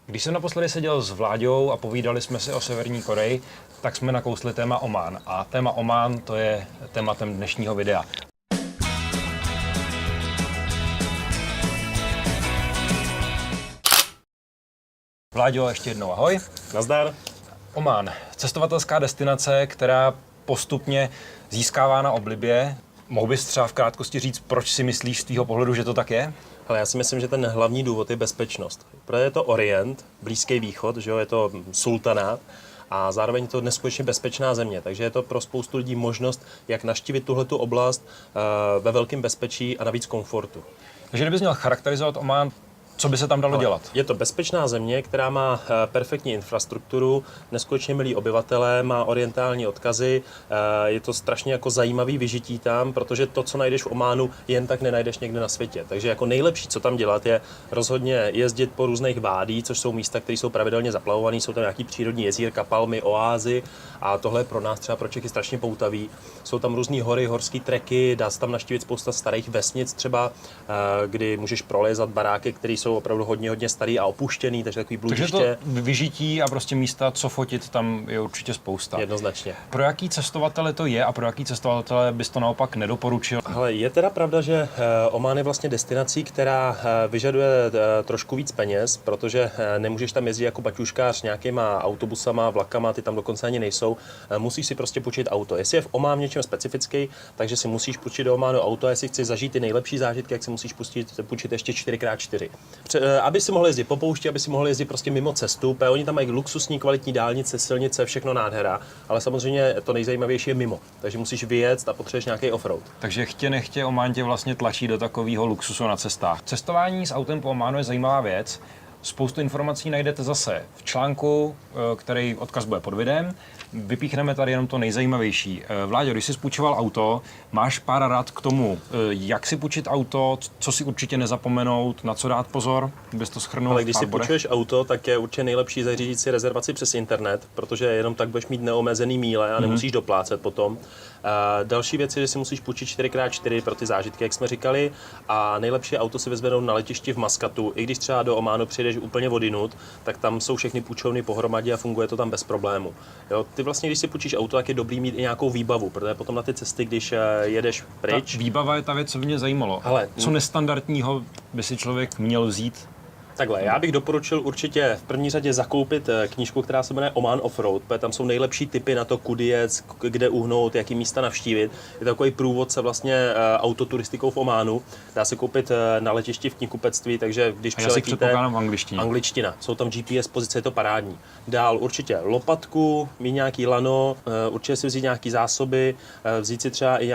Když jsem naposledy seděl s Vláďou a povídali jsme si o Severní Koreji, tak jsme nakousli téma Omán. A téma Omán to je tématem dnešního videa. Vláďo, ještě jednou ahoj. Nazdar. Omán, cestovatelská destinace, která postupně získává na oblibě. Mohl bys třeba v krátkosti říct, proč si myslíš z tvýho pohledu, že to tak je? Ale já si myslím, že ten hlavní důvod je bezpečnost. Protože je to Orient, Blízký východ, že jo, je to sultanát a zároveň je to neskutečně bezpečná země. Takže je to pro spoustu lidí možnost, jak navštívit tuhletu oblast ve velkém bezpečí a navíc komfortu. Takže kdybys měl charakterizovat Omán, co by se tam dalo dělat? Je to bezpečná země, která má perfektní infrastrukturu, neskutečně milí obyvatelé, má orientální odkazy, je to strašně jako zajímavý vyžití tam, protože to, co najdeš v Ománu, jen tak nenajdeš někde na světě. Takže jako nejlepší, co tam dělat, je rozhodně jezdit po různých vádí, což jsou místa, které jsou pravidelně zaplavované, jsou tam nějaký přírodní jezírka, palmy, oázy a tohle je pro nás třeba pro Čechy strašně poutavý. Jsou tam různé hory, horské treky, dá se tam navštívit spousta starých vesnic třeba, kdy můžeš prolézat baráky, které jsou opravdu hodně starý a opuštěný, takže takový bludiště. Takže to vyžití a prostě místa, co fotit, tam je určitě spousta. Jednoznačně. Pro jaký cestovatele to je a pro jaký cestovatele bys to naopak nedoporučil? Ale je teda pravda, že Omán je vlastně destinací, která vyžaduje trošku víc peněz, protože nemůžeš tam jezdit jako baťuškář nějakýma autobusama, vlakama, ty tam dokonce ani nejsou. Musíš si prostě půjčit auto. Jestli je v Omán něčem specifický, takže si musíš půjčit do Ománu auto, a jestli chceš zažít ty nejlepší zážitky, jak si musíš půjčit ještě 4x4. Aby si mohl jezdit po poušti, aby si mohl jezdit prostě mimo cestu, protože oni tam mají luxusní kvalitní dálnice, silnice, všechno nádhera, ale samozřejmě to nejzajímavější je mimo. Takže musíš vyjet a potřebuješ nějaký offroad. Takže chtě nechtě Omán tě vlastně tlačí do takového luxusu na cestách. Cestování s autem po Ománu je zajímavá věc. Spoustu informací najdete zase v článku, který odkaz bude pod videem. Vypíchneme tady jenom to nejzajímavější. Vláďo, když jsi půjčoval auto, máš pár rad k tomu, jak si půjčit auto, co si určitě nezapomenout, na co dát pozor, bys to shrnul. Ale když si půjčuješ auto, tak je určitě nejlepší zařídit si rezervaci přes internet, protože jenom tak budeš mít neomezený míle a nemusíš doplácet potom. Další věc je, že si musíš půjčit 4x4 pro ty zážitky, jak jsme říkali, a nejlepší auto si vezmou na letišti v Maskatu. I když třeba do Ománu přijdeš úplně odinut, tak tam jsou všechny půjčovny pohromadě a funguje to tam bez problému. Jo, ty vlastně, když si půjčíš auto, tak je dobrý mít i nějakou výbavu, protože potom na ty cesty, když jedeš pryč. Ta výbava je ta věc, co mě zajímalo. Ale co nestandardního by si člověk měl vzít? Takhle, já bych doporučil určitě v první řadě zakoupit knížku, která se jmenuje Oman Offroad, protože tam jsou nejlepší tipy na to, kudy jet, kde uhnout, jaký místa navštívit. Je to takový průvodce vlastně autoturistikou v Ománu. Dá se koupit na letišti v knihkupectví, takže když přeletíte v angličtině. Angličtina. Jsou tam GPS pozice, je to parádní. Dál určitě lopatku, mít nějaký lano, určitě si vzít nějaký zásoby, vzít si třeba i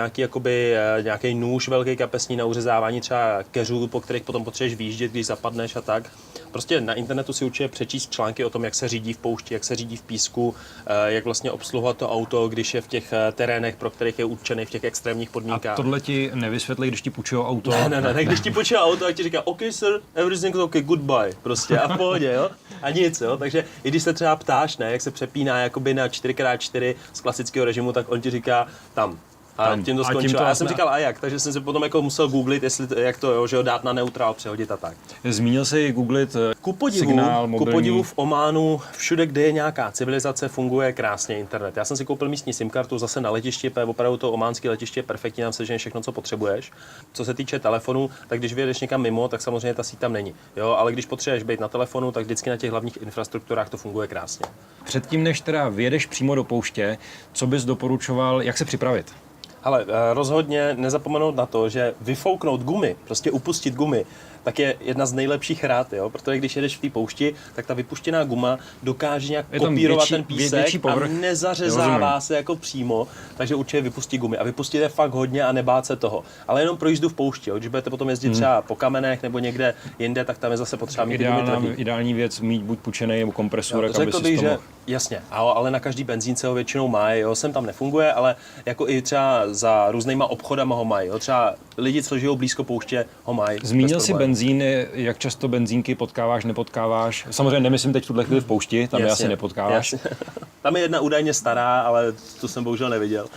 nějaký nůž velký kapesní na uřezávání třeba keřů, po kterých potom potřebuješ výjíždět, když zapadneš a tak. Prostě na internetu si určitě přečíst články o tom, jak se řídí v poušti, jak se řídí v písku, jak vlastně obsluhovat to auto, když je v těch terénech, pro kterých je určený v těch extrémních podmínkách. A tohle ti nevysvětlí, když ti půjčují auto? Ne, když ti půjčují auto, tak ti říká, OK sir, everything is okay, goodbye, prostě a v pohodě, jo. A nic, jo. Takže i když se třeba ptáš, ne, jak se přepíná jakoby na 4x4 z klasického režimu, tak on ti říká tam. A tím to skončilo. Já jsem říkal a jak, takže jsem si potom jako musel googlit, jak to, jo, že ho dát na neutrál, přehodit a tak. Zmínil jsi googlit signál mobilní. Ku podivu v Ománu, všude, kde je nějaká civilizace, funguje krásně internet. Já jsem si koupil místní SIM kartu zase na letišti, opravdu to ománské letiště je perfektní, tam sežene všechno, co potřebuješ. Co se týče telefonu, tak když vyjedeš někam mimo, tak samozřejmě ta síť tam není. Jo, ale když potřebuješ být na telefonu, tak vždycky na těch hlavních infrastrukturách to funguje krásně. Předtím, než teda vyjedeš přímo do pouště, co bys doporučoval, jak se připravit? Ale rozhodně nezapomenout na to, že vyfouknout gumy, prostě upustit gumy, tak je jedna z nejlepších rád, jo? Protože když jedeš v té poušti, tak ta vypuštěná guma dokáže nějak kopírovat ten písek a nezařezává se jako přímo, takže určitě vypustí gumy. A vypustit je fakt hodně a nebát se toho. Ale jenom pro jízdu v poušti, jo? Když budete potom jezdit třeba po kamenech nebo někde jinde, tak tam je zase potřeba mít gumy tvrdý. Ideální věc mít buď půjčený nebo kompresor, aby řekl bych, že jasně, ale na každý benzínce ho většinou mají, jo? Sem tam nefunguje, ale jako i třeba za různýma obchodama ho mají, jo? Třeba lidi, co žijou blízko pouště, ho mají. Zmínil si benzín, jak často benzínky potkáváš, nepotkáváš? Samozřejmě nemyslím teď v tuhle chvíli v poušti, tam je asi nepotkáváš. Tam je jedna údajně stará, ale tu jsem bohužel neviděl.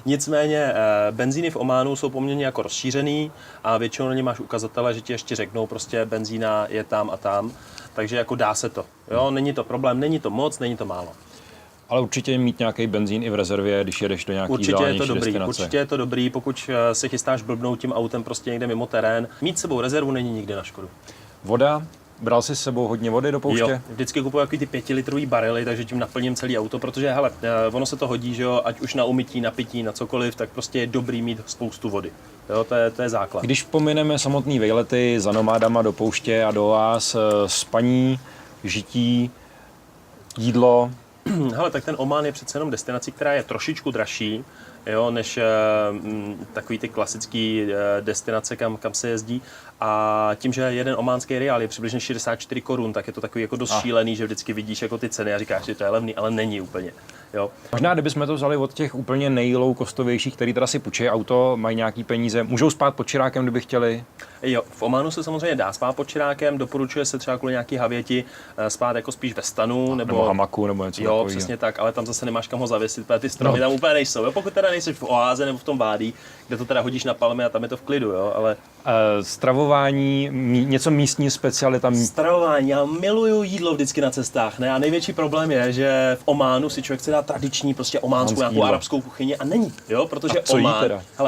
Nicméně benzíny v Ománu jsou poměrně jako rozšířený a většinou na ně máš ukazatele, že ti ještě řeknou prostě benzína je tam a tam. takže jako dá se to. Jo, není to problém, není to moc, není to málo. Ale určitě mít nějaký benzín i v rezervě, když jedeš do nějaký vzdálenější destinace. Určitě je to dobrý, pokud se chystáš blbnout tím autem prostě někde mimo terén. Mít s sebou rezervu není nikdy na škodu. Voda? Bral jsi s sebou hodně vody do pouště? Jo, vždycky kupuju takový ty 5-litrový barely, takže tím naplním celý auto, protože hele, ono se to hodí, že jo, ať už na umytí, na pití, na cokoliv, tak prostě je dobrý mít spoustu vody. Jo, to je základ. Když pomineme samotný vejlety za nomádama do pouště a do oáz, spaní, žití, jídlo. Hele, tak ten Omán je přece jenom destinací, která je trošičku dražší, jo, než takový ty klasický destinace, kam se jezdí. A tím, že jeden ománský riál je přibližně 64 korun, tak je to takový jako dost šílený, že vždycky vidíš jako ty ceny a říkáš, že to je levný, ale není úplně. Jo. Možná, kdybychom to vzali od těch úplně nejlow-costovějších, který teda si půjčí auto, mají nějaký peníze, můžou spát pod čirákem, kdyby chtěli? Jo, v Ománu se samozřejmě dá spát pod čirákem, doporučuje se třeba kvůli nějaký havěti spát jako spíš ve stanu nebo hamaku nebo něco jo, takového. přesně tak, ale tam zase nemáš kam ho zavěsit, protože ty stromy tam úplně nejsou. Jo? Pokud teda nejsi v oáze nebo v tom vádí, kde to teda hodíš na palmy a tam je to v klidu, jo, ale stravování, něco místní specialita. Stravování, já miluju jídlo vždycky na cestách, ne? A největší problém je, že v Ománu si člověk chce dát tradiční, prostě ománskou nějakou arabskou kuchyni a není, jo, protože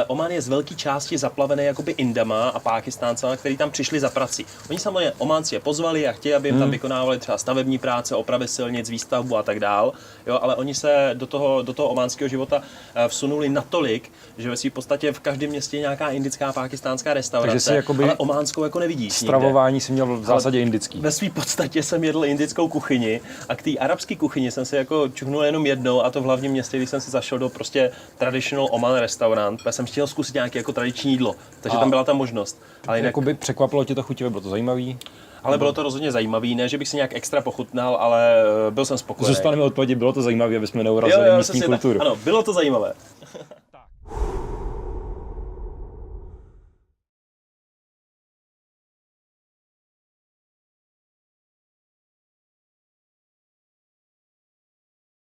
Omán je z velké části zaplavený jakoby Indama a Pákistáncema, který tam přišli za prací. Oni samozřejmě Ománci je pozvali a chtěli, aby jim tam vykonávali třeba stavební práce, opravy silnic, výstavbu a tak dál, jo, ale oni se do toho ománského života vsunuli natolik, že ve svým podstatě v každém městě je nějaká indická, pákistánská restaurace, ale ománskou jako nevidíš. Stravování nikde. si měl v zásadě indický. Ve své podstatě jsem jedl indickou kuchyni a k té arabské kuchyni jsem si jako čuchnul jenom jednou, a to v hlavním městě, když jsem si zašel do prostě traditional Oman restaurant, protože jsem chtěl zkusit nějaké jako tradiční jídlo, takže tam byla ta možnost. Ale jinak jakoby překvapilo tě to chutivě, bylo to zajímavý? Ale bylo to rozhodně zajímavý, ne, že bych si nějak extra pochutnal, ale byl jsem spokojený. Zůstaneme odpovědi, bylo to zajímavé, aby jsme neurazili místní kulturu. Ano, bylo to zajímavé.